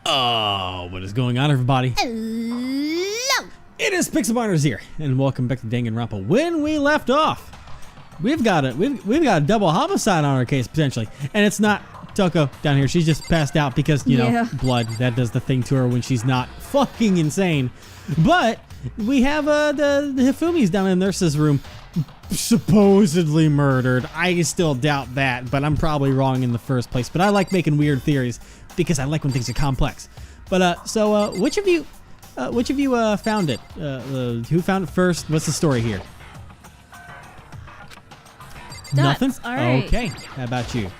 Oh, what is going on, everybody? Hello! It is Pixelbinders here, and welcome back to Danganronpa. When we left off, we've got a double homicide on our case potentially, and it's not Toko down here. She's just passed out because you know blood. That does the thing to her when she's not fucking insane. But we have the Hifumi's down in the nurse's room, supposedly murdered. I still doubt that, but I'm probably wrong in the first place. But I like making weird theories because I like when things are complex. But so which of you found it? Who found it first? What's the story here? Nothing? All right. Okay. How about you?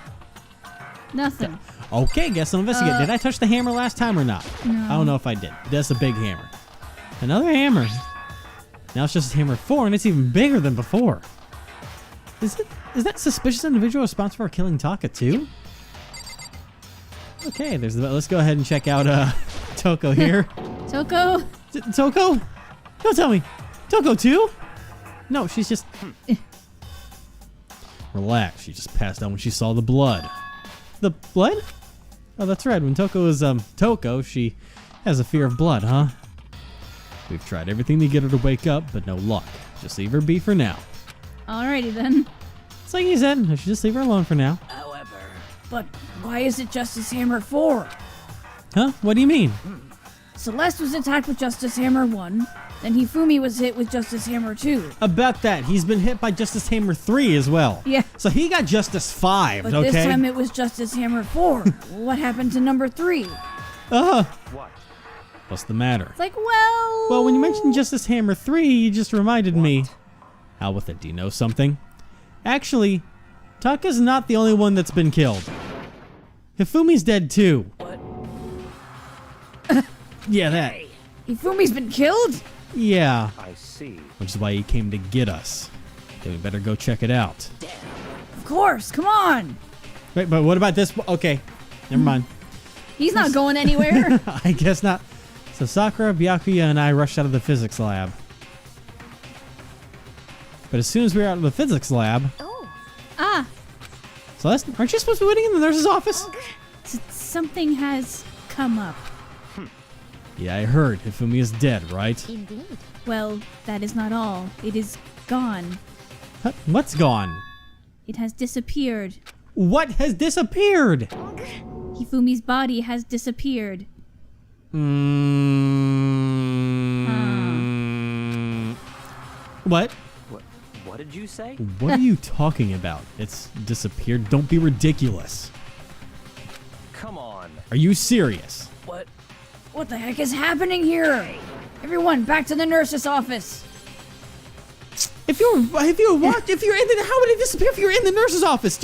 Nothing. Okay, guess I'll investigate. Did I touch the hammer last time or not? No. I don't know if I did. That's a big hammer. Another hammer. Now it's just hammer 4, and it's even bigger than before. Is that suspicious individual responsible for killing Taka too? Okay, let's go ahead and check out Toko here. Toko? Toko? Don't tell me. Toko too? No, she's just... Relax, she just passed out when she saw the blood. The blood? Oh, that's right. When Toko is Toko, she has a fear of blood, huh? We've tried everything to get her to wake up, but no luck. Just leave her be for now. Alrighty then. It's like you said, I should just leave her alone for now. However, but why is it Justice Hammer 4? Huh? What do you mean? Celeste was attacked with Justice Hammer 1, then Hifumi was hit with Justice Hammer 2. About that, he's been hit by Justice Hammer 3 as well. Yeah. So he got Justice 5, But okay? this time it was Justice Hammer 4. What happened to number 3? What? What's the matter? It's like, well... Well, when you mentioned Justice Hammer 3, you just reminded me. How with it? Do you know something? Actually, Taka's not the only one that's been killed. Hifumi's dead too. What? Yeah, that. Hifumi's been killed? Yeah. I see. Which is why he came to get us. Then we better go check it out. Of course, come on! Wait, but what about this? Okay, never mind. He's not going anywhere. I guess not. So Sakura, Byakuya, and I rushed out of the physics lab. But as soon as we were out of the physics lab... Ah, Celeste, aren't you supposed to be waiting in the nurse's office? something has come up. Yeah, I heard. Hifumi is dead, right? Indeed. Well, that is not all. It is gone. Huh? What's gone? It has disappeared. What has disappeared? Hifumi's body has disappeared. What? What did you say? What are you talking about? It's disappeared. Don't be ridiculous. Come on. Are you serious? What the heck is happening here? Everyone, back to the nurse's office. If you're in the, how would it disappear if you're in the nurse's office?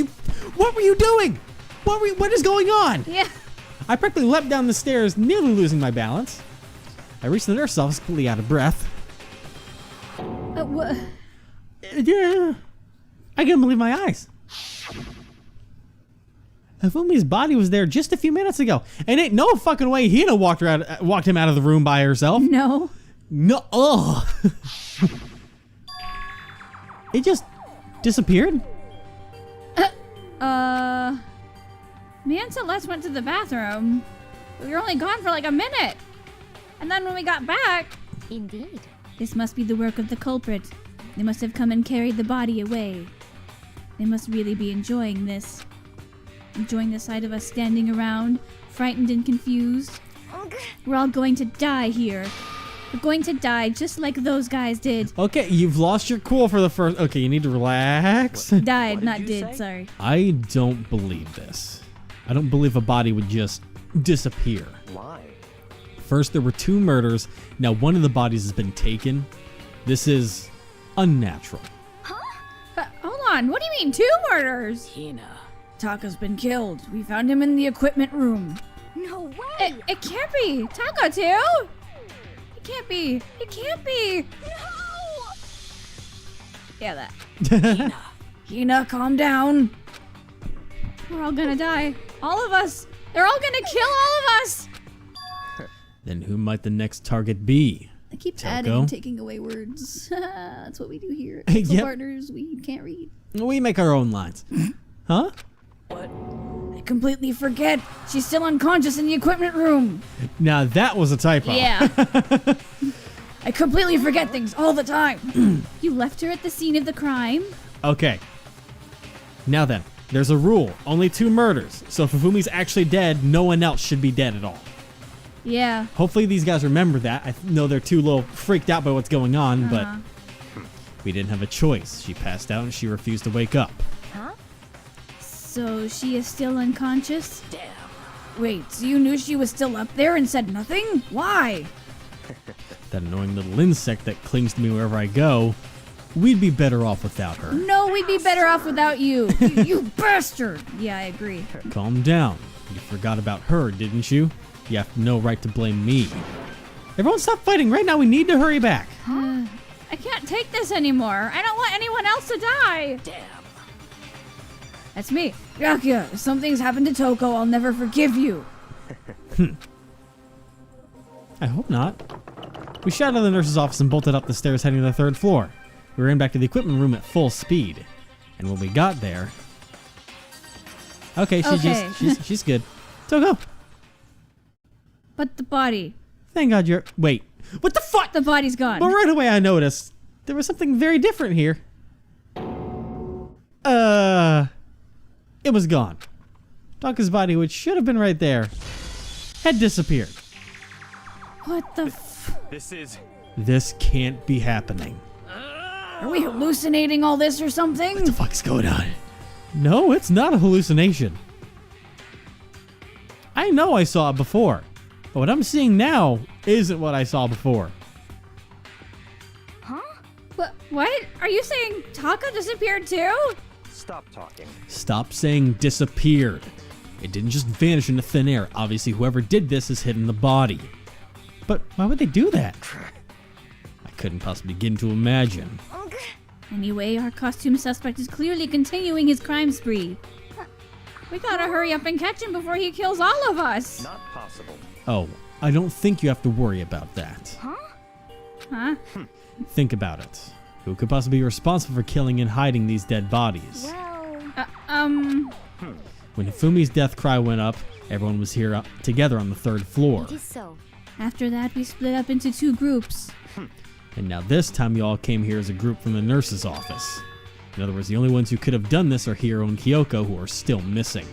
What were you doing? What is going on? Yeah. I practically leapt down the stairs, nearly losing my balance. I reached the nurse's office completely out of breath. What? Yeah, I couldn't believe my eyes. Hifumi's body was there just a few minutes ago, and ain't no fucking way Hina walked him out of the room by herself. No. No. Ugh. It just disappeared. Me and Celeste went to the bathroom. We were only gone for like a minute, and then when we got back, Indeed. this must be the work of the culprit. They must have come and carried the body away. They must really be enjoying this. Enjoying the sight of us standing around, frightened and confused. We're all going to die here. We're going to die just like those guys did. Okay, you've lost your cool for the first... Okay, you need to relax. Died, What not did you did, say? sorry. I don't believe this. I don't believe a body would just disappear. Why? First, there were 2 murders. Now, one of the bodies has been taken. This is unnatural. Hold on, what do you mean 2 murders? Hina. Taka's been killed. We found him in the equipment room. No way! It can't be. Taka too? It can't be. It can't be. No! Yeah, that. Hina, calm down. We're all gonna die. All of us. They're all gonna kill all of us. Then who might the next target be? I keep Toko? adding and taking away words. That's what we do here. Yep. Partners, we can't read. We make our own lines. Huh? What? I completely forget. She's still unconscious in the equipment room. Now that was a typo. Yeah. I completely forget things all the time. You left her at the scene of the crime? Okay. Now then, there's a rule. Only 2 murders. So if Fumi's actually dead, no one else should be dead at all. Yeah. Hopefully these guys remember that. I know they're too little freaked out by what's going on, but we didn't have a choice. She passed out and she refused to wake up. Huh? So she is still unconscious? Damn. Wait, so you knew she was still up there and said nothing? Why? That annoying little insect that clings to me wherever I go. We'd be better off without her. No, we'd be better off without you. You bastard. Yeah, I agree. Calm down. You forgot about her, didn't you? You have no right to blame me. Everyone stop fighting. Right now we need to hurry back. I can't take this anymore. I don't want anyone else to die. That's me. Byakuya, if something's happened to Toko, I'll never forgive you. I hope not. We shot out of the nurse's office and bolted up the stairs heading to the 3rd floor. We ran back to the equipment room at full speed. And when we got there... Okay, she's good. Toko! But the body. Thank God you're... Wait. What the fuck? The body's gone. But right away I noticed there was something very different here. It was gone. Toko's body, which should have been right there, had disappeared. What the This can't be happening. Are we hallucinating all this or something? What the fuck's going on? No, it's not a hallucination. I know I saw it before, but what I'm seeing now isn't what I saw before. What? Are you saying Taka disappeared too? Stop talking. Stop saying disappeared. It didn't just vanish into thin air. Obviously, whoever did this has hidden the body. But why would they do that? I couldn't possibly begin to imagine. Anyway, our costume suspect is clearly continuing his crime spree. We gotta hurry up and catch him before he kills all of us. Not possible. Oh, I don't think you have to worry about that. Huh? Think about it. Who could possibly be responsible for killing and hiding these dead bodies? Well, When Fumi's death cry went up, everyone was here together on the 3rd floor. it is so. After that, we split up into 2 groups. And now this time you all came here as a group from the nurse's office. In other words, the only ones who could have done this are Hiro and Kyoko, who are still missing.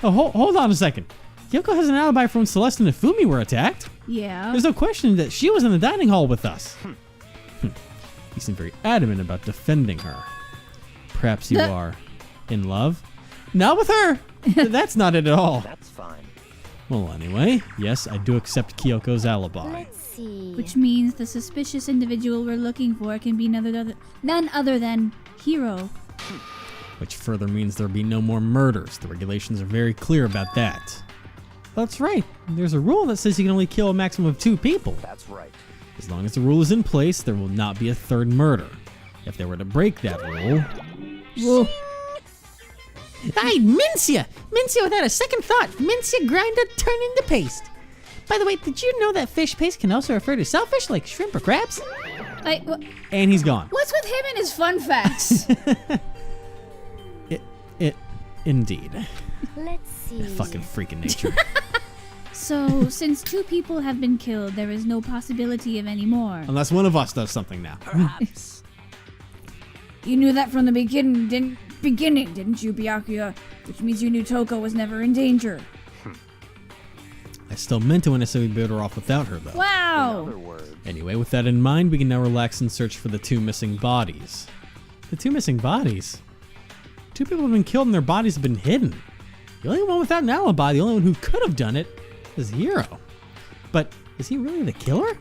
Oh, hold on a second. Kyoko has an alibi from when Celeste and Fumi were attacked. Yeah. There's no question that she was in the dining hall with us. You seem very adamant about defending her. Perhaps you are in love? Not with her! That's not it at all. That's fine. Well, anyway, yes, I do accept Kyoko's alibi. Let's see. Which means the suspicious individual we're looking for can be none other than Hiro. Which further means there'll be no more murders. The regulations are very clear about that. That's right. There's a rule that says you can only kill a maximum of 2 people. That's right. As long as the rule is in place, there will not be a 3rd murder. If they were to break that rule... Whoa. I mince ya! Mince ya without a second thought. Mince ya, grind it, turn into paste. By the way, did you know that fish paste can also refer to shellfish like shrimp or crabs? And he's gone. What's with him and his fun facts? Indeed. Let's see. Fucking freaking nature. So, since 2 people have been killed, there is no possibility of any more. Unless one of us does something now. Perhaps. You knew that from the beginning, didn't you, Byakuya? Which means you knew Toko was never in danger. I still meant it when I said we'd be better off without her, though. In Wow! other words, Anyway, with that in mind, we can now relax and search for the 2 missing bodies. The 2 missing bodies? 2 people have been killed and their bodies have been hidden. The only one without an alibi, the only one who could have done it, is Hiro. But is he really the killer?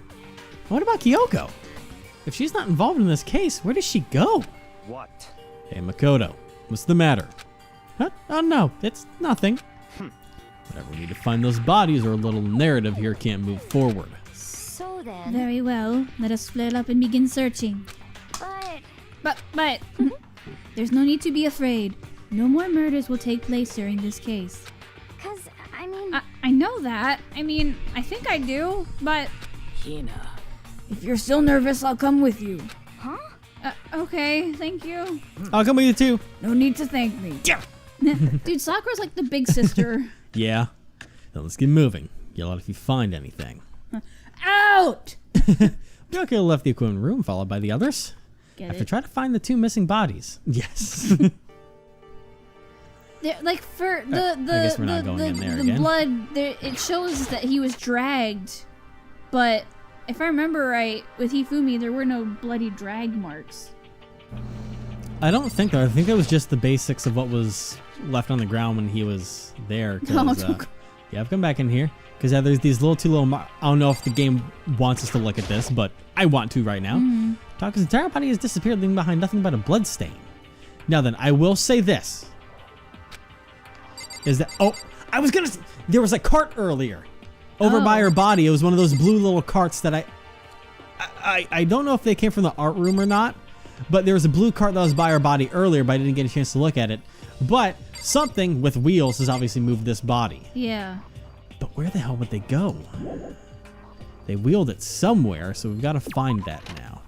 What about Kyoko? If she's not involved in this case, where does she go? what? Hey, Makoto, what's the matter? Huh? Oh no, it's nothing. Whatever, we need to find those bodies or a little narrative here can't move forward. So then. Very well. Let us split up and begin searching. But There's no need to be afraid. No more murders will take place during this case. cause I mean, I know that. I mean, I think I do, but... If you're still nervous, I'll come with you. Okay, thank you. I'll come with you too. No need to thank me. Dude, Sakura's like the big sister. Yeah. Now let's get moving. Yell out if you find anything. Out! Ryoko left the equipment room, followed by the others. Get After it? trying to find the 2 missing bodies. Yes. Like for the guess we're not going in there again. blood, it shows that he was dragged, but if I remember right, with Hifumi, there were no bloody drag marks. I don't think though. I think that was just the basics of what was left on the ground when he was there. 'Cause, yeah, I've come back in here because there's these two little. I don't know if the game wants us to look at this, but I want to right now. Taka's entire body has disappeared, leaving behind nothing but a blood stain. Now then, I will say this: is that I was gonna. There was a cart earlier, over by her body. It was one of those blue little carts that I don't know if they came from the art room or not. But there was a blue cart that was by her body earlier, but I didn't get a chance to look at it. But something with wheels has obviously moved this body. Yeah. But where the hell would they go? They wheeled it somewhere, so we've got to find that now.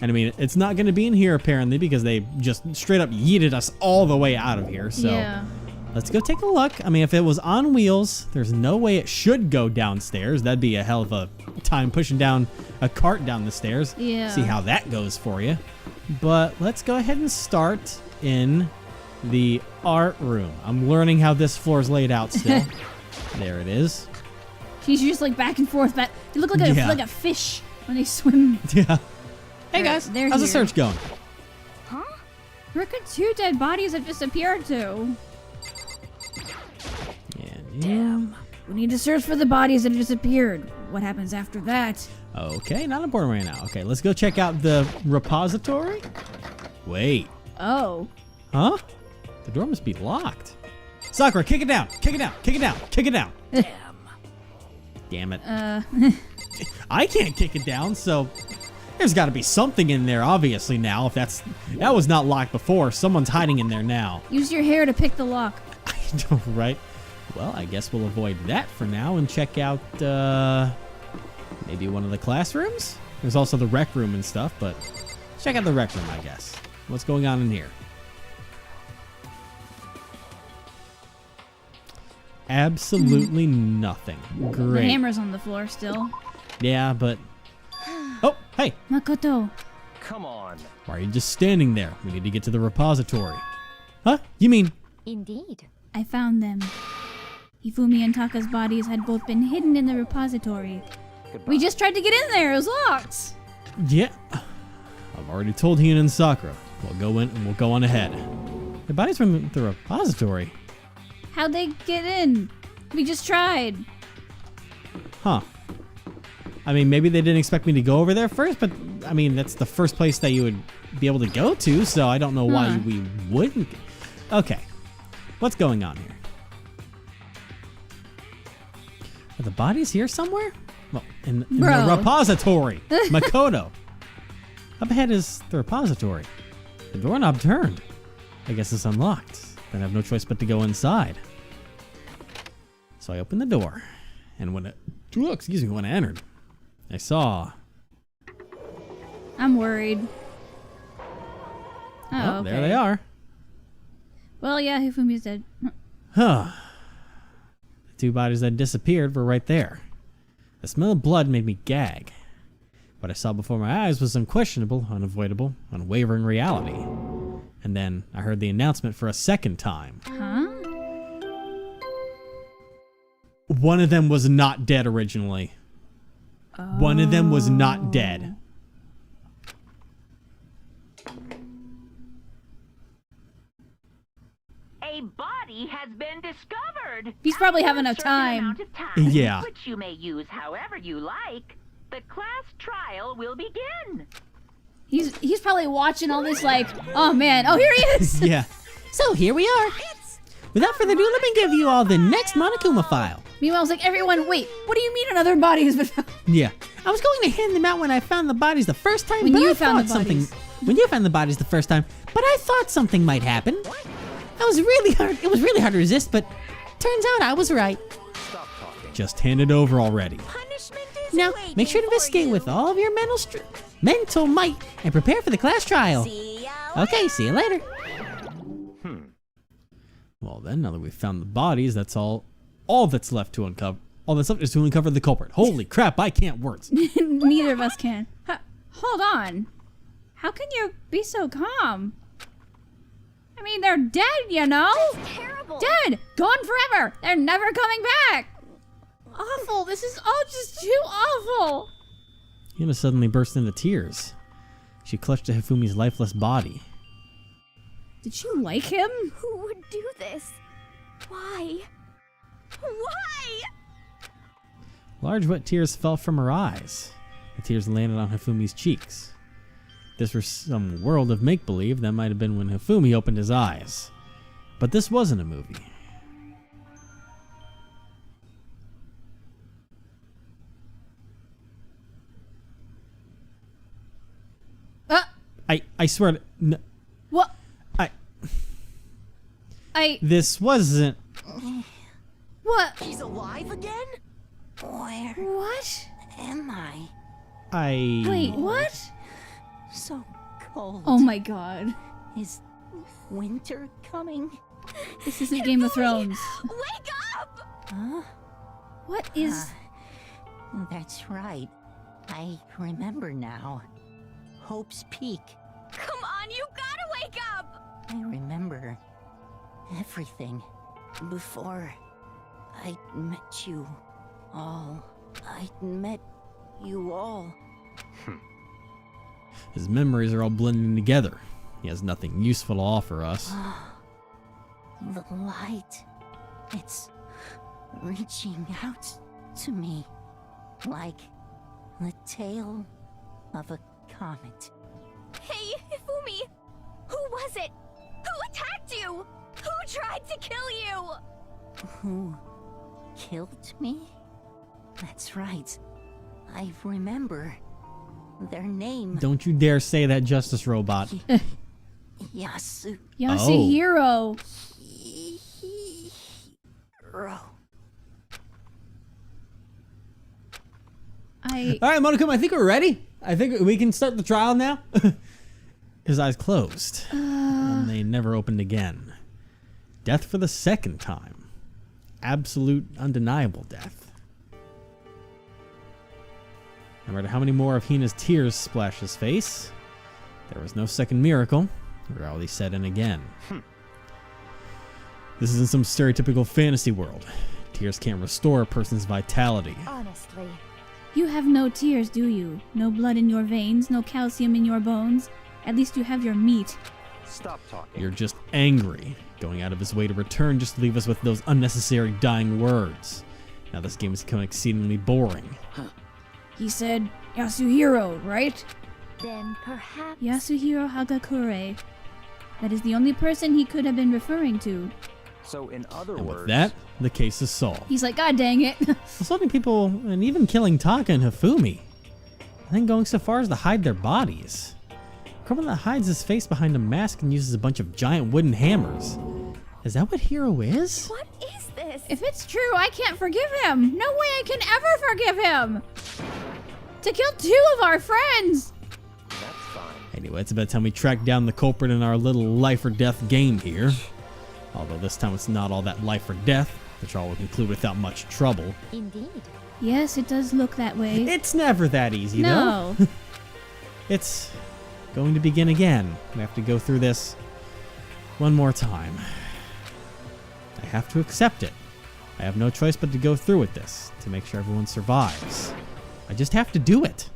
And I mean, it's not going to be in here apparently because they just straight up yeeted us all the way out of here. So Yeah. let's go take a look. I mean, if it was on wheels, there's no way it should go downstairs. That'd be a hell of a time pushing down a cart down the stairs. Yeah. See how that goes for you. But let's go ahead and start in the art room. I'm learning how this floor is laid out still. There it is. She's just like back and forth. They look like Yeah. like a fish when they swim. Yeah. Hey guys, they're how's the here. search going? Where could 2 dead bodies have disappeared to? Yeah. We need to search for the bodies that have disappeared. What happens after that? Okay, not important right now. Okay, let's go check out the repository. Wait. Oh. Huh? The door must be locked. Sakura, kick it down. Kick it down. Kick it down. Kick it down. Damn it. I can't kick it down, so there's got to be something in there obviously now. If that was not locked before, someone's hiding in there now. Use your hair to pick the lock. I know, right? Well, I guess we'll avoid that for now and check out maybe one of the classrooms. There's also the rec room and stuff, but let's check out the rec room, I guess. What's going on in here? Absolutely nothing. The Great. hammer's on the floor still. Yeah, but... Oh, hey! Makoto. Come on. Why are you just standing there? We need to get to the repository. Huh? You mean... Indeed. I found them. Hifumi and Taka's bodies had both been hidden in the repository. We just tried to get in there. It was locked. Yeah. I've already told Hina and Sakura. We'll go in and we'll go on ahead. The bodies from the repository. How'd they get in? We just tried. Huh. I mean, maybe they didn't expect me to go over there first, but I mean, that's the first place that you would be able to go to, so I don't know why we wouldn't. Okay. What's going on here? Are the bodies here somewhere? Well, in the repository. Makoto. Up ahead is the repository. The doorknob turned. I guess it's unlocked. Then I have no choice but to go inside. So I opened the door, and when I entered, I saw. I'm worried. Oh, Okay. there they are. Well, yeah, Hifumi's dead. Huh. The 2 bodies that disappeared were right there. The smell of blood made me gag. What I saw before my eyes was unquestionable, unavoidable, unwavering reality. And then I heard the announcement for a second time. Huh? One of them was not dead originally. One of them was not dead. A body has been discovered. He's probably having a After certain time. amount of time, Yeah. which you may use however you like. The class trial will begin. He's probably watching all this like, oh man, oh here he is. Yeah. So here we are. Without further ado, let me give you all the next Monokuma file. Meanwhile, I was like, everyone, wait, what do you mean another body has been found? Yeah. I was going to hand them out when I found the bodies the first time, When but you I found thought the something. bodies. When you found the bodies the first time, but I thought something might happen. It was really hard to resist, but turns out I was right. Stop talking. Just hand it over already. Punishment is Now, waiting make sure to for investigate you. with all of your mental might and prepare for the class trial. See ya Okay, see you later. Well then, now that we've found the bodies, that's all that's left to uncover. All that's left is to uncover the culprit. Holy crap, I can't words. Neither of us can. Hold on. How can you be so calm? I mean, they're dead, you know? That's terrible. Dead! Gone forever! They're never coming back! Awful. This is all just too awful. Hina suddenly burst into tears. She clutched to Hifumi's lifeless body. Did she like him? Who would do this? Why? Why? Large wet tears fell from her eyes. The tears landed on Hifumi's cheeks. If this were some world of make-believe, that might have been when Hifumi opened his eyes. But this wasn't a movie. I swear to... No, What? this wasn't... What? He's alive again? Where What? am I? Wait, what? So cold. Oh my god. Is winter coming? This isn't Game of Thrones. Wake up! Huh? What is... That's right. I remember now. Hope's Peak. Come on, you gotta wake up! I remember everything before I met you all. I met you all. His memories are all blending together. He has nothing useful to offer us. The light. It's reaching out to me like the tail of a comet. Hey, Hifumi! Who was it? Who attacked you? Who tried to kill you? Who killed me? That's right. I remember their name. Don't you dare say that, Justice Robot. Yasu. Yasuhiro. All right, Monokuma, I think we're ready. I think we can start the trial now. His eyes closed, and they never opened again. Death for the second time. Absolute, undeniable death. No matter how many more of Hina's tears splashed his face, there was no second miracle. Rowley set in again. This isn't some stereotypical fantasy world. Tears can't restore a person's vitality. Honestly. You have no tears, do you? No blood in your veins, no calcium in your bones. At least you have your meat. Stop talking. You're just angry, going out of his way to return just to leave us with those unnecessary dying words. Now this game has become exceedingly boring. He said Yasuhiro, right? Then perhaps... Yasuhiro Hagakure. That is the only person he could have been referring to. So in other And words, with that, the case is solved. He's like, God dang it. Assaulting people and even killing Taka and Hifumi. And then going so far as to hide their bodies. A criminal that hides his face behind a mask and uses a bunch of giant wooden hammers. Is that what Hero is? What is this? If it's true, I can't forgive him. No way I can ever forgive him. To kill two of our friends. that's fine. Anyway, it's about time we track down the culprit in our little life or death game here. Although this time it's not all that life or death. The trial will conclude without much trouble. Indeed. Yes, it does look that way. It's never that easy, No. though. It's going to begin again. We have to go through this one more time. I have to accept it. I have no choice but to go through with this to make sure everyone survives. I just have to do it.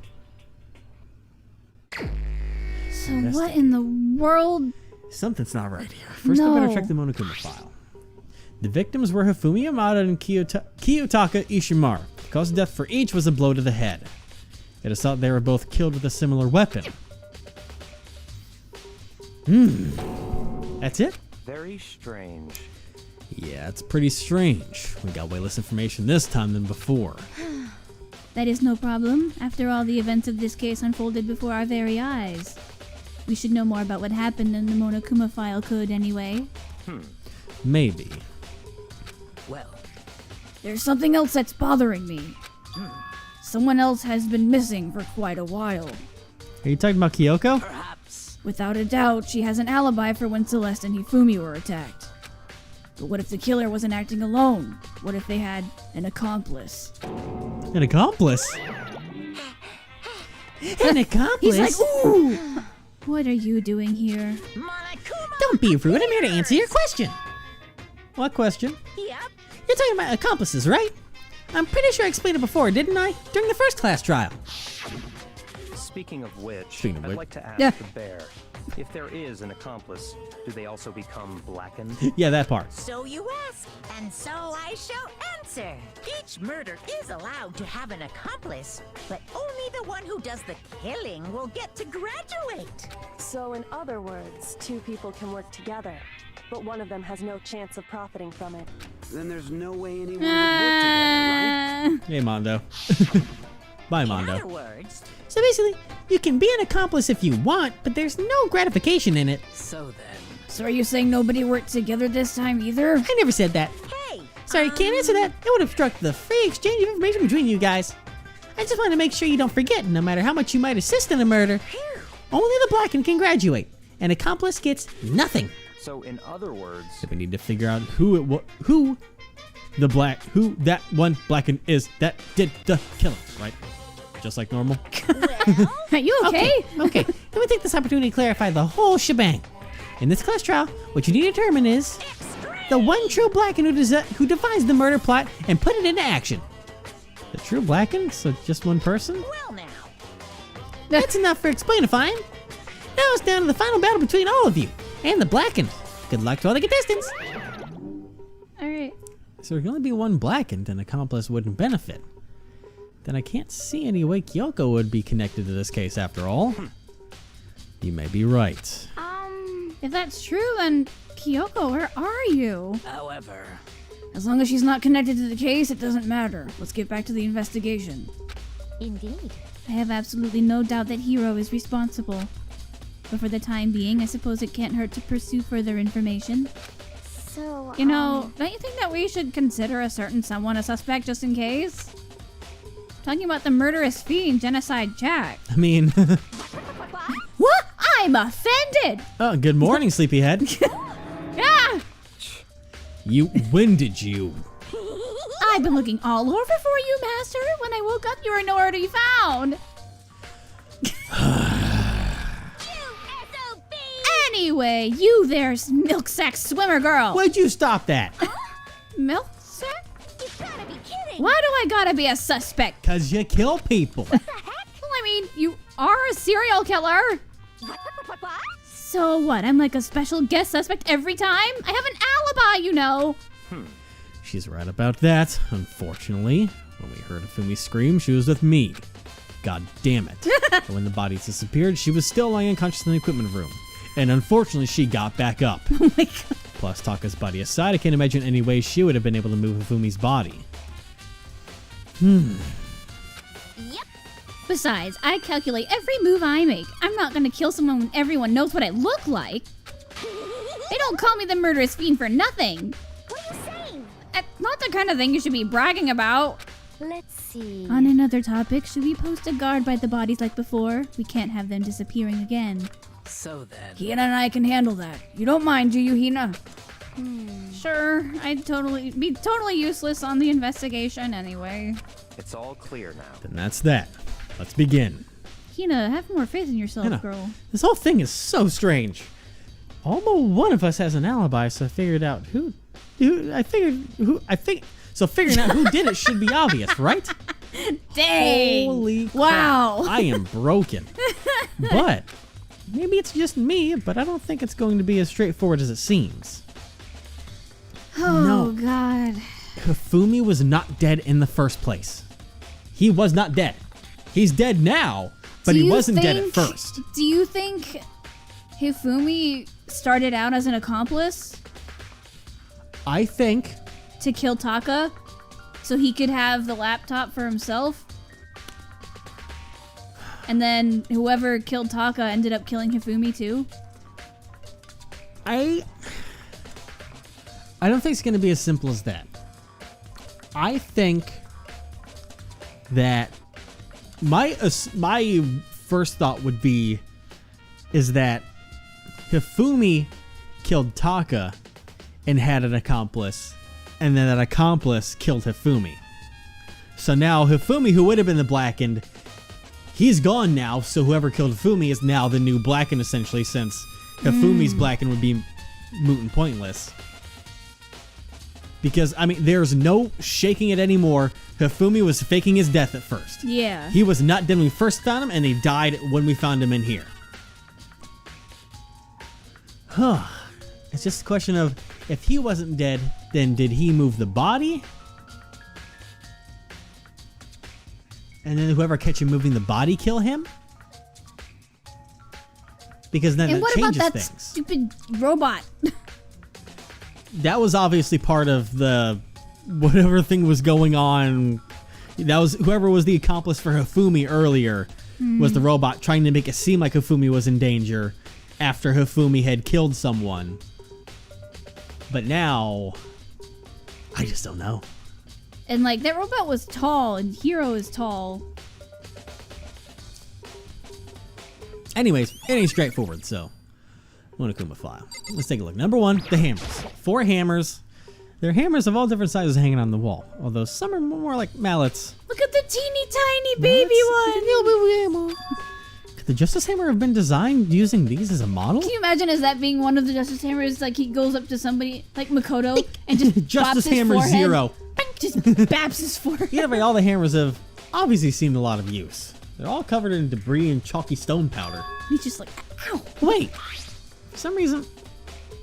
So what in the world? Something's not right here. First, I better check the Monokuma file. The victims were Hifumi Yamada and Kiyotaka Ishimaru. The cause of death for each was a blow to the head. It is thought they were both killed with a similar weapon. That's it? Very strange. Yeah, it's pretty strange. We got way less information this time than before. That is no problem. After all, the events of this case unfolded before our very eyes. We should know more about what happened in the Monokuma file code anyway. Maybe. Well, There's something else that's bothering me. Someone else has been missing for quite a while. Are you talking about Kyoko? perhaps. Without a doubt, she has an alibi for when Celeste and Hifumi were attacked. But what if the killer wasn't acting alone? What if they had an accomplice? An accomplice? An accomplice? He's like, ooh! What are you doing here? Don't be rude. I'm here to answer your question. What question? Yep. You're talking about accomplices, right? I'm pretty sure I explained it before, didn't I? During the first class trial. Speaking of which, Speaking of I'd which. like to ask Yeah. the bear, if there is an accomplice, do they also become blackened? Yeah, that part. So you ask, and so I shall answer. Each murder is allowed to have an accomplice, but only the one who does the killing will get to graduate. So in other words, two people can work together, but one of them has no chance of profiting from it. Then there's no way anyone would work together, right? Hey, Mondo. Bye, In Mondo. other words, So basically, you can be an accomplice if you want, but there's no gratification in it. So then, So are you saying nobody worked together this time either? I never said that. hey, Sorry, can't answer that. It would obstruct the free exchange of information between you guys. I just want to make sure you don't forget, no matter how much you might assist in a murder, only the blackened can graduate. An accomplice gets nothing. So in other words, So we need to figure out who that one blackened is that did the killing, right? Just like normal. Are you okay? Okay. Let me take this opportunity to clarify the whole shebang. In this class trial, what you need to determine is the one true blackened who devised the murder plot and put it into action. The true blackened? So just one person? well now. That's enough for explainifying. Now it's down to the final battle between all of you and the blackened. Good luck to all the contestants. Alright. So there can only be one blackened, and accomplice wouldn't benefit. Then I can't see any way Kyoko would be connected to this case after all. You may be right. If that's true, then Kyoko, where are you? however, As long as she's not connected to the case, it doesn't matter. Let's get back to the investigation. Indeed. I have absolutely no doubt that Hiro is responsible. But for the time being, I suppose it can't hurt to pursue further information. So, You know, don't you think that we should consider a certain someone a suspect just in case? Talking about the murderous fiend genocide Jack. I mean, What? I'm offended! oh, good morning, sleepyhead. Ah! When did you? I've been looking all over for you, Master. When I woke up, you were nowhere to be found. Anyway, you there, milk sack swimmer girl. Why'd you stop that? Milk sack? You gotta be kidding! Why do I gotta be a suspect? Cause you kill people. Well, I mean, you are a serial killer. What? So what? I'm like a special guest suspect every time? I have an alibi, you know. She's right about that. Unfortunately, when we heard Afumi scream, she was with me. God damn it. And when the bodies disappeared, she was still lying unconscious in the equipment room. And unfortunately, she got back up. Oh my god. Plus, Taka's body aside, I can't imagine any way she would have been able to move Afumi's body. Yep. Besides, I calculate every move I make. I'm not gonna kill someone when everyone knows what I look like. They don't call me the murderous fiend for nothing. What are you saying? That's not the kind of thing you should be bragging about. Let's see. On another topic, should we post a guard by the bodies like before? We can't have them disappearing again. so then, Hina and I can handle that. You don't mind, do you, Hina? Sure, I'd be totally useless on the investigation anyway. it's all clear now. Then that's that. Let's begin. Hina, have more faith in yourself, Hina. girl. This whole thing is so strange. All but one of us has an alibi, so I figured out so figuring out who did it should be obvious, right? Dang! Holy crap. Wow. I am broken. But maybe it's just me, but I don't think it's going to be as straightforward as it seems. Oh, No. God. Hifumi was not dead in the first place. He was not dead. He's dead now, but Do he you wasn't dead at think- first. Do you think Hifumi started out as an accomplice I think to kill Taka so he could have the laptop for himself? And then whoever killed Taka ended up killing Hifumi too? I don't think it's going to be as simple as that. I think that my first thought would be is that Hifumi killed Taka and had an accomplice, and then that accomplice killed Hifumi. So now Hifumi, who would have been the Blackened, he's gone now, so whoever killed Hifumi is now the new Blackened, essentially, since Hifumi's Blackened would be moot and pointless. Because, I mean, there's no shaking it anymore. Hifumi was faking his death at first. Yeah. He was not dead when we first found him, and he died when we found him in here. Huh. It's just a question of, if he wasn't dead, then did he move the body? And then whoever catch him moving the body kill him? Because then And it what about changes that things. stupid robot? That was obviously part of the whatever thing was going on. That was whoever was the accomplice for Hifumi earlier was the robot trying to make it seem like Hifumi was in danger after Hifumi had killed someone. But now, I just don't know. And like that robot was tall, and Hiro is tall. Anyways, it ain't straightforward, so Monokuma file. Let's take a look. Number 1, the hammers. 4 hammers. They're hammers of all different sizes hanging on the wall, although some are more like mallets. Look at the teeny tiny baby one. Could the Justice Hammer have been designed using these as a model? Can you imagine as that being one of the Justice Hammers? Like he goes up to somebody like Makoto and just Justice bops his Hammer forehead. 0. Just baps his forehead. Either way, all the hammers have obviously seen a lot of use. They're all covered in debris and chalky stone powder. He's just like, ow. Wait, for some reason,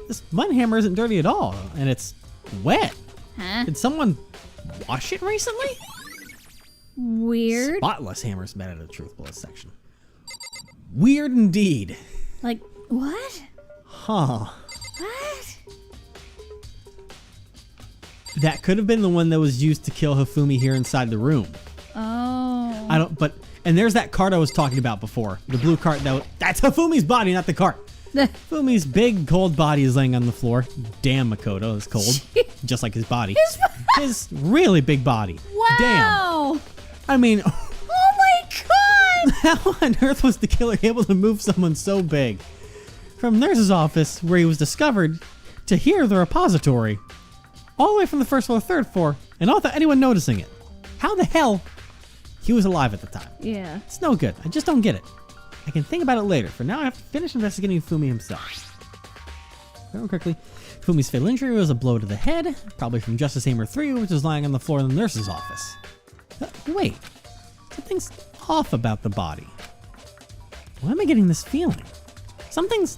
this one hammer isn't dirty at all, and it's wet. Huh? Did someone wash it recently? Weird. Spotless hammers made out of the Truth Bullet section. Weird indeed. Like, what? Huh. What? That could have been the one that was used to kill Hifumi here inside the room. Oh. And there's that cart I was talking about before. The blue cart that's Hifumi's body, not the cart. Hifumi's big cold body is laying on the floor. Damn, Makoto is cold. Just like his body. His really big body. Wow. Damn. I mean, Oh my god! how on earth was the killer able to move someone so big? From nurse's office, where he was discovered, to here, the repository. All the way from the first floor to the third floor, and all without anyone noticing it. How the hell he was alive at the time? Yeah. It's no good. I just don't get it. I can think about it later. For now, I have to finish investigating Hifumi himself. Very quickly, Hifumi's fatal injury was a blow to the head, probably from Justice Hammer 3, which was lying on the floor in the nurse's office. Wait, something's off about the body. Why am I getting this feeling? Something's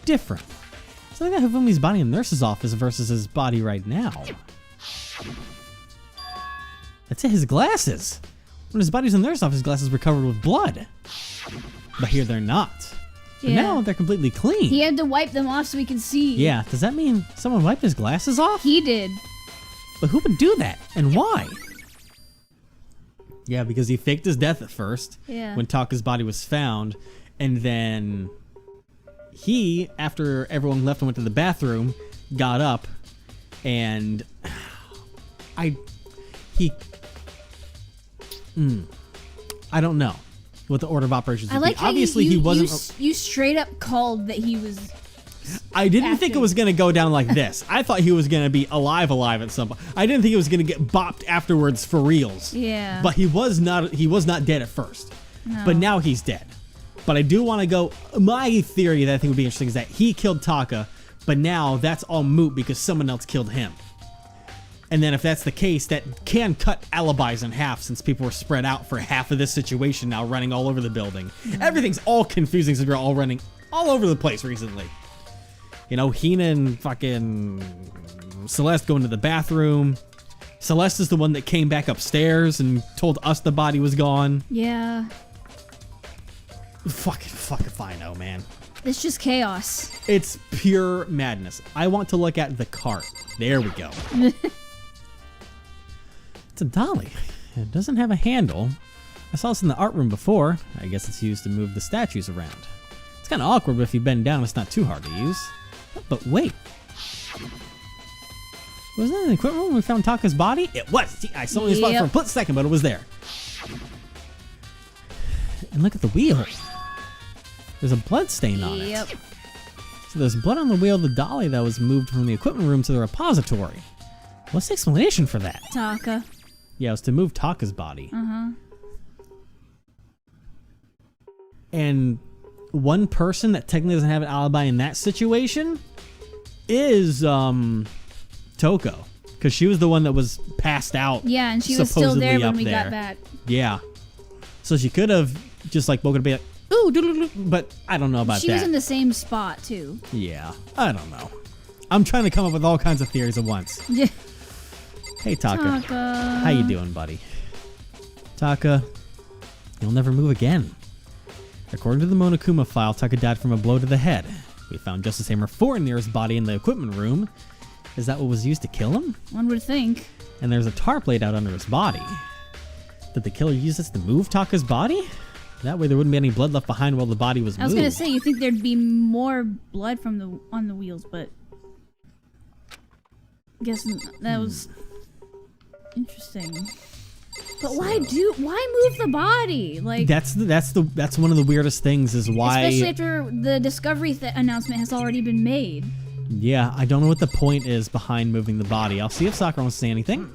different. Something about Hifumi's body in the nurse's office versus his body right now. That's it, his glasses. When his body's in the nurse's office, his glasses were covered with blood. But here they're not. But Yeah. now they're completely clean. He had to wipe them off so we could see. Yeah, does that mean someone wiped his glasses off? He did. But who would do that, and why? Yeah, because he faked his death at first, Yeah. when Taka's body was found, and then he, after everyone left and went to the bathroom, got up, and I don't know what the order of operations I would like be. how Obviously, you he wasn't. You straight up called that he was. I didn't think it acting. was going to go down like this. I thought he was going to be alive at some point. I didn't think he was going to get bopped afterwards for reals. Yeah. But he was not dead at first. No. But now he's dead. But I do want to go, my theory that I think would be interesting is that he killed Taka, but now that's all moot because someone else killed him. And then if that's the case, that can cut alibis in half since people were spread out for half of this situation now running all over the building. Everything's all confusing since we're all running all over the place recently. You know, Hina and fucking Celeste going to the bathroom. Celeste is the one that came back upstairs and told us the body was gone. Yeah. Fuck if I know, man. It's just chaos. It's pure madness. I want to look at the cart. There we go. It's a dolly. It doesn't have a handle. I saw this in the art room before. I guess it's used to move the statues around. It's kind of awkward, but if you bend down, it's not too hard to use. But wait. Wasn't that in the equipment room when we found Taka's body? It was. See, I saw only spot for a split second, but it was there. And look at the wheel. There's a blood stain on it. Yep. So there's blood on the wheel of the dolly that was moved from the equipment room to the repository. What's the explanation for that? Taka. Yeah, it was to move Taka's body. Uh-huh. And one person that technically doesn't have an alibi in that situation is Toko, because she was the one that was passed out. Yeah, and she was still there when we there. got back. Yeah, so she could have just like woken up and be like, ooh, doo-doo-doo, but I don't know about that. She was in the same spot too. Yeah, I don't know. I'm trying to come up with all kinds of theories at once. Yeah. Hey, Taka. Taka. How you doing, buddy? Taka, you'll never move again. According to the Monokuma file, Taka died from a blow to the head. We found Justice Hammer 4 near his body in the equipment room. Is that what was used to kill him? One would think. And there's a tarp laid out under his body. Did the killer use this to move Taka's body? That way there wouldn't be any blood left behind while the body was moved. I was gonna say, you think there'd be more blood from on the wheels, but I guess that was interesting. But why move the body? Like that's one of the weirdest things is why, especially after the discovery announcement has already been made. Yeah, I don't know what the point is behind moving the body. I'll see if Sakura wants to say anything.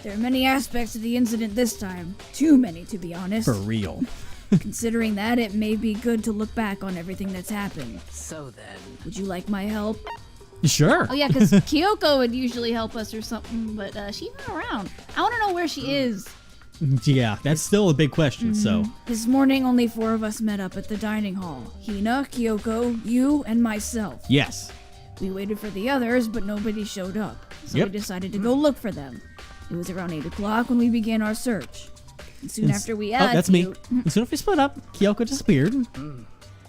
There are many aspects of the incident this time. Too many, to be honest. For real. Considering that, it may be good to look back on everything that's happened. So then, Would you like my help? Sure. Oh yeah, because Kyoko would usually help us or something, but she's not around. I want to know where she is. Yeah, that's still a big question, so. This morning, only 4 of us met up at the dining hall. Hina, Kyoko, you, and myself. Yes. We waited for the others, but nobody showed up. So Yep. we decided to go look for them. It was around 8 o'clock when we began our search. And soon after we that's me. As soon as we split up, Kyoko disappeared.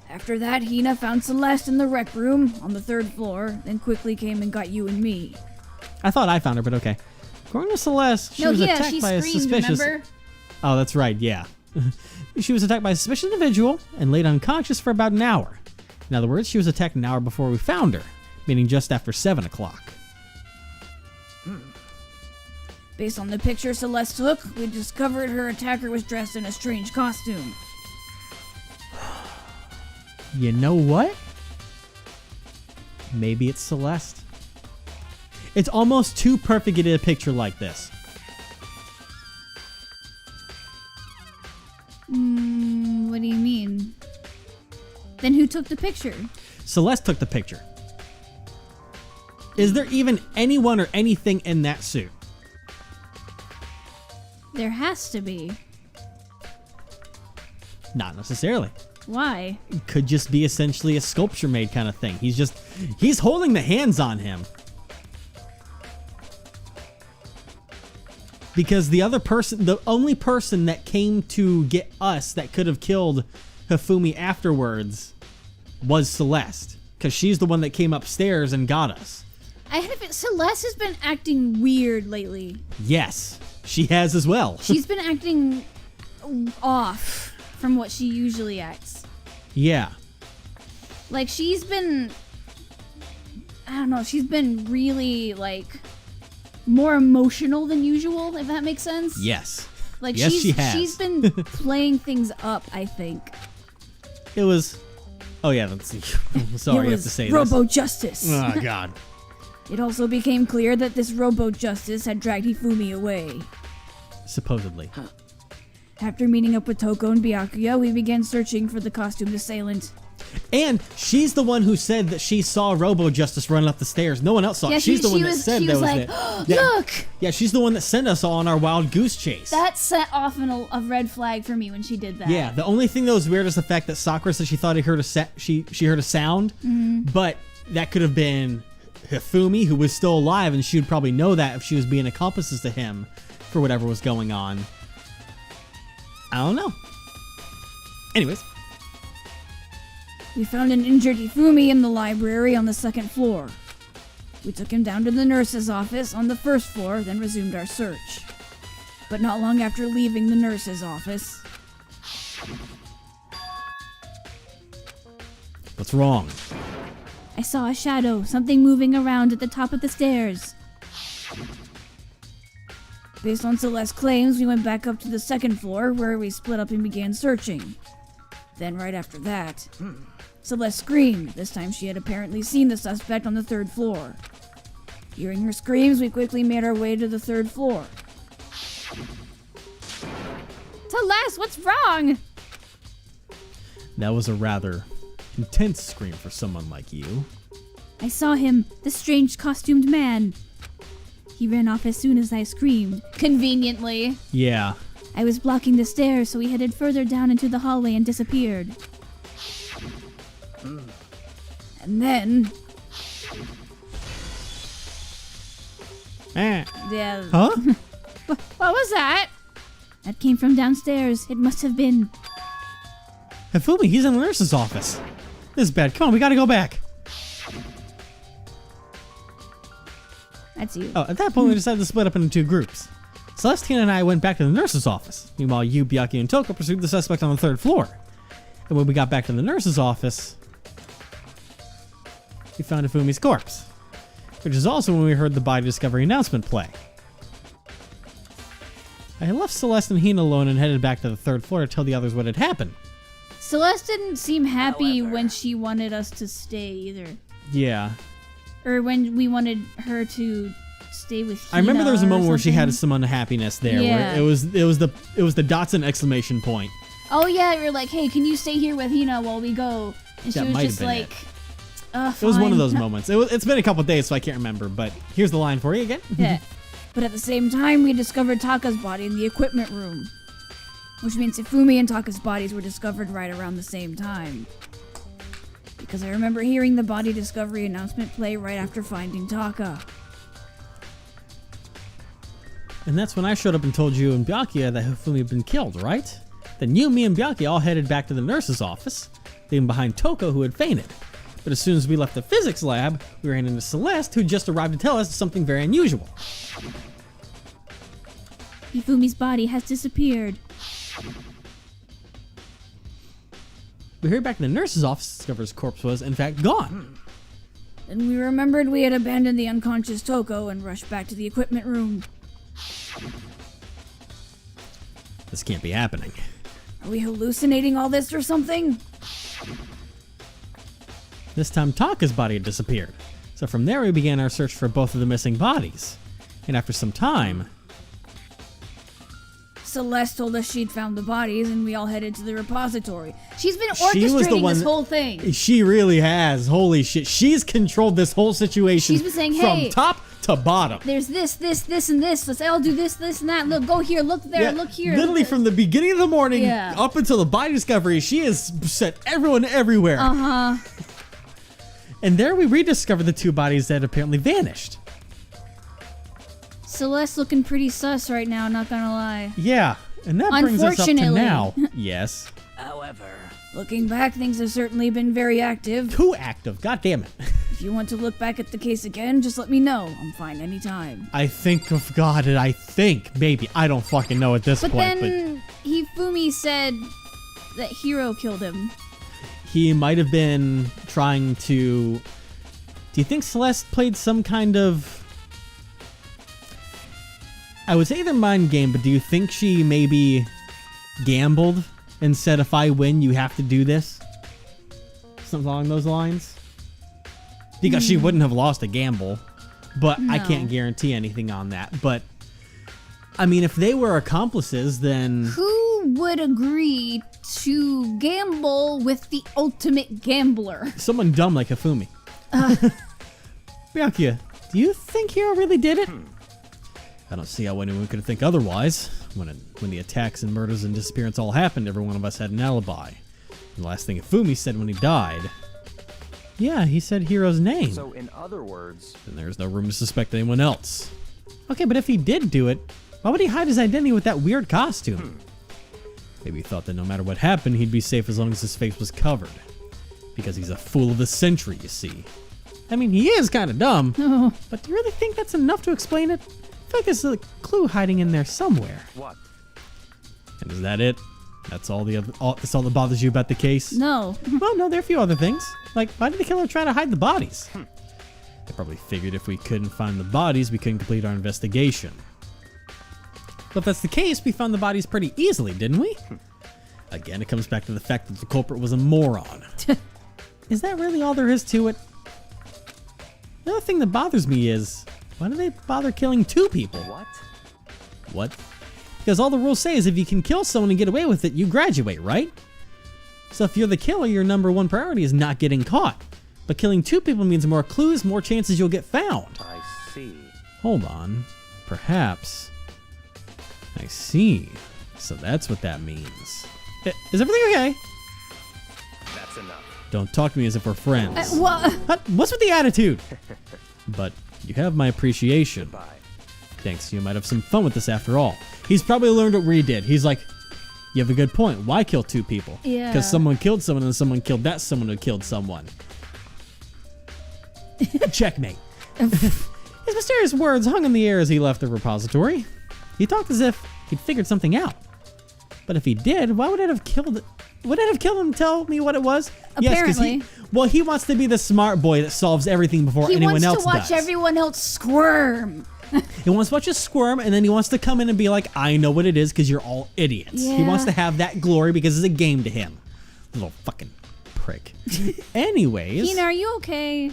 After that, Hina found Celeste in the rec room on the 3rd floor, then quickly came and got you and me. I thought I found her, but okay. According to Celeste, she was attacked she by a screamed, suspicious. remember? Oh, that's right. Yeah. She was attacked by a suspicious individual and laid unconscious for about an hour. In other words, she was attacked an hour before we found her, meaning just after 7 o'clock. Based on the picture Celeste took, we discovered her attacker was dressed in a strange costume. You know what? Maybe it's Celeste. It's almost too perfect to get a picture like this. What do you mean? Then who took the picture? Celeste took the picture. Is there even anyone or anything in that suit? There has to be. Not necessarily. Why? It could just be essentially a sculpture made kind of thing. He's holding the hands on him. Because the only person that came to get us that could have killed Hifumi afterwards was Celeste. Because she's the one that came upstairs and got us. Celeste has been acting weird lately. Yes, she has as well. She's been acting off from what she usually acts. Yeah. Like, she's been really, like, more emotional than usual, if that makes sense. Yes. Like, yes, she has. She's been playing things up, I think. It was... Oh, yeah, sorry I have to say this. Robo-Justice. Oh, God. It also became clear that this Robo-Justice had dragged Hifumi away. Supposedly. After meeting up with Toko and Byakuya, we began searching for the costumed assailant. And she's the one who said that she saw Robo-Justice running up the stairs. No one else saw it. She's the one that said that was like, look! Yeah, she's the one that sent us all on our wild goose chase. That set off a red flag for me when she did that. Yeah, the only thing that was weird is the fact that Sakura said she thought she heard a sound, but that could have been Hifumi, who was still alive, and she would probably know that if she was being accomplices to him for whatever was going on. I don't know. Anyways. We found an injured Hifumi in the library on the 2nd floor. We took him down to the nurse's office on the 1st floor, then resumed our search. But not long after leaving the nurse's office... What's wrong? I saw a shadow, something moving around at the top of the stairs. Based on Celeste's claims, we went back up to the 2nd floor, where we split up and began searching. Then right after that... Celeste screamed. This time she had apparently seen the suspect on the 3rd floor. Hearing her screams, we quickly made our way to the 3rd floor. Celeste, what's wrong? That was a rather intense scream for someone like you. I saw him, the strange costumed man. He ran off as soon as I screamed. Conveniently. Yeah. I was blocking the stairs, so he headed further down into the hallway and disappeared. And then... Yeah. Huh? What was that? That came from downstairs. It must have been... Hifumi, he's in the nurse's office. This is bad. Come on, we gotta go back. That's you. Oh, at that point, we decided to split up into 2 groups. Celestine and I went back to the nurse's office. Meanwhile, you, Byakuya, and Toko pursued the suspect on the 3rd floor. And when we got back to the nurse's office, we found Hifumi's corpse. Which is also when we heard the body discovery announcement play. I left Celeste and Hina alone and headed back to the 3rd floor to tell the others what had happened. Celeste didn't seem happy when she wanted us to stay either. Yeah. Or when we wanted her to stay with Hina. I remember there was a moment where she had something. some unhappiness there. Yeah. Where it was the Dotson exclamation point. Oh yeah, you're like, hey, can you stay here with Hina while we go? And she That was might have just been like, It was one of those fine." moments. It's been a couple days, so I can't remember. But here's the line for you again. Yeah. But at the same time, we discovered Taka's body in the equipment room. Which means Hifumi and Taka's bodies were discovered right around the same time. Because I remember hearing the body discovery announcement play right after finding Taka. And that's when I showed up and told you and Byakuya that Hifumi had been killed, right? Then you, me, and Byakuya all headed back to the nurse's office, leaving behind Toko, who had fainted. But as soon as we left the physics lab, we ran into Celeste, who just arrived to tell us something very unusual. Hifumi's body has disappeared. We hurried back to the nurse's office to discover his corpse was, in fact, gone. Then we remembered we had abandoned the unconscious Toko and rushed back to the equipment room. This can't be happening. Are we hallucinating all this or something? This time, Taka's body had disappeared. So from there, we began our search for both of the missing bodies. And after some time, Celeste told us she'd found the bodies and we all headed to the repository. She's been She was the orchestrating one this that- whole thing. she really has. Holy shit. She's controlled this whole situation She's been saying, "Hey, from top to bottom. There's this, and this. Let's all do this, and that. Look, go here, look there, Yeah, look here. literally from the beginning of the morning Yeah. up until the body discovery, she has set everyone everywhere. Uh-huh. And there we rediscovered the 2 bodies that apparently vanished. Celeste looking pretty sus right now, not gonna lie. Yeah, and that brings us up to Unfortunately. now. Yes. However, Looking back, things have certainly been very active. Too active. God damn it. If you want to look back at the case again, just let me know. I'm fine anytime. I think of God, and I think maybe I don't fucking know at this But point. then Hifumi said that Hiro killed him. But he might have been trying to. Do you think Celeste played some kind of? I would say either mind game, but do you think she maybe gambled and said, if I win, you have to do this? Something along those lines? Because she wouldn't have lost a gamble, but I No. can't guarantee anything on that. But, I mean, if they were accomplices, then... Who would agree to gamble with the ultimate gambler? Someone dumb like Hifumi. Byakuya, do you think Hiro really did it? I don't see how anyone could think otherwise. When the attacks and murders and disappearance all happened, every one of us had an alibi. And the last thing Hifumi said when he died... Yeah, he said Hiro's name. So, in other words, And there's no room to suspect anyone else. Okay, but if he did do it, why would he hide his identity with that weird costume? Maybe he thought that no matter what happened, he'd be safe as long as his face was covered. Because he's a fool of the century, you see. I mean, he is kind of dumb, but do you really think that's enough to explain it? I feel like there's a clue hiding in there somewhere. what? And is that it? That's all that's all that bothers you about the case? No. Well, no, there are a few other things. Like, why did the killer try to hide the bodies? They probably figured if we couldn't find the bodies, we couldn't complete our investigation. But if that's the case, we found the bodies pretty easily, didn't we? Again, it comes back to the fact that the culprit was a moron. is that really all there is to it? The other thing that bothers me is, why do they bother killing 2 people? What? Because all the rules say is if you can kill someone and get away with it, you graduate, right? So if you're the killer, your number 1 priority is not getting caught. But killing 2 people means more clues, more chances you'll get found. I see. Hold on. Perhaps. I see. So that's what that means. Is everything okay? That's enough. Don't talk to me as if we're friends. What? What's with the attitude? But you have my appreciation. Goodbye. Thanks, you might have some fun with this after all. He's probably learned what we did. He's like, you have a good point. Why kill 2 people? Yeah. Because someone killed someone and someone killed that someone who killed someone. Checkmate. His mysterious words hung in the air as he left the repository. He talked as if he'd figured something out. But if he did, why would it have killed it? Would it have killed him? Tell me what it was? Apparently. Yes, he wants to be the smart boy that solves everything before anyone else does. He wants to watch everyone else squirm. He wants to watch us squirm, and then he wants to come in and be like, I know what it is because you're all idiots. Yeah. He wants to have that glory because it's a game to him. Little fucking prick. Anyways. Hina, are you okay?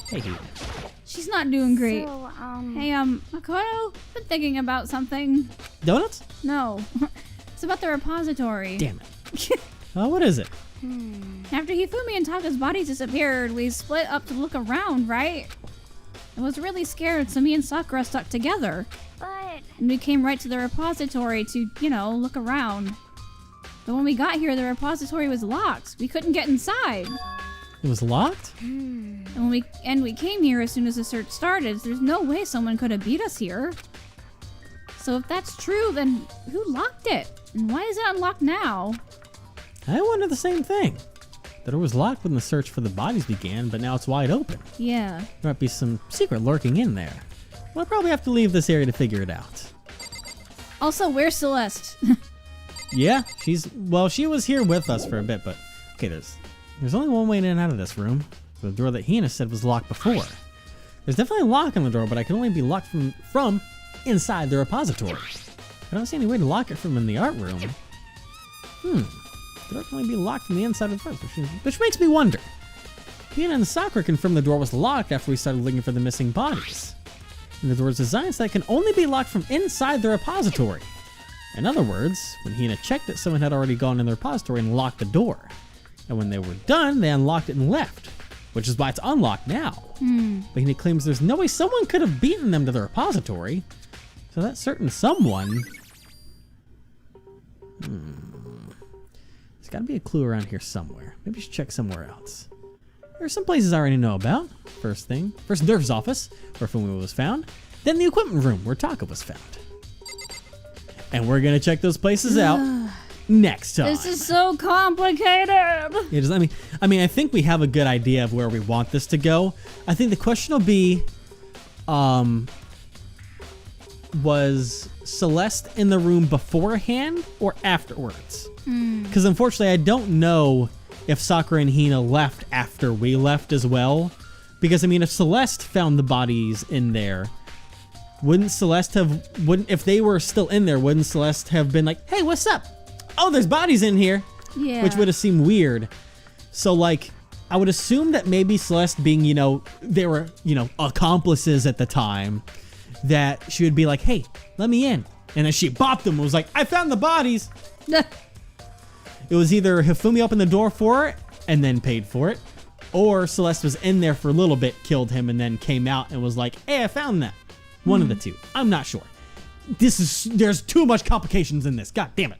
Hey, Hina. She's not doing great. So, Hey, Makoto, been thinking about something. Donuts? No. It's about the repository. Damn it. What is it? After Hifumi and Taka's bodies disappeared, we split up to look around, right? I was really scared, so me and Sakura stuck together. but And we came right to the repository to, look around. But when we got here, the repository was locked. We couldn't get inside. It was locked? And we came here as soon as the search started. There's no way someone could have beat us here. So if that's true, then who locked it? And why is it unlocked now? I wonder the same thing. The door was locked when the search for the bodies began, but now it's wide open. Yeah. There might be some secret lurking in there. We'll probably have to leave this area to figure it out. Also, where's Celeste? Yeah, she was here with us for a bit, but okay, there's only one way in and out of this room. The door that Hina said was locked before. There's definitely a lock on the door, but it can only be locked from inside the repository. I don't see any way to lock it from in the art room. The door can only be locked from the inside of the room, which makes me wonder. Hina and Sakura confirmed the door was locked after we started looking for the missing bodies. And the door is designed so that it can only be locked from inside the repository. In other words, when Hina checked it, someone had already gone in the repository and locked the door. And when they were done, they unlocked it and left, which is why it's unlocked now. But Hina claims there's no way someone could have beaten them to the repository. So that certain someone... There's got to be a clue around here somewhere. Maybe we should check somewhere else. There are some places I already know about. First Nerf's office, where Fumi was found. Then the equipment room, where Taka was found. And we're going to check those places out next time. This is so complicated. I think we have a good idea of where we want this to go. I think the question will be, was Celeste in the room beforehand or afterwards? Because unfortunately, I don't know if Sakura and Hina left after we left as well. Because if Celeste found the bodies in there, if they were still in there, wouldn't Celeste have been like, hey, what's up? Oh, there's bodies in here. Yeah. Which would have seemed weird. So I would assume that maybe Celeste being, they were, accomplices at the time, that she would be like, hey, let me in. And then she bopped them and was like, I found the bodies. It was either Hifumi opened the door for it and then paid for it, or Celeste was in there for a little bit, killed him, and then came out and was like, hey, I found that. One of the two. I'm not sure. There's too much complications in this. God damn it.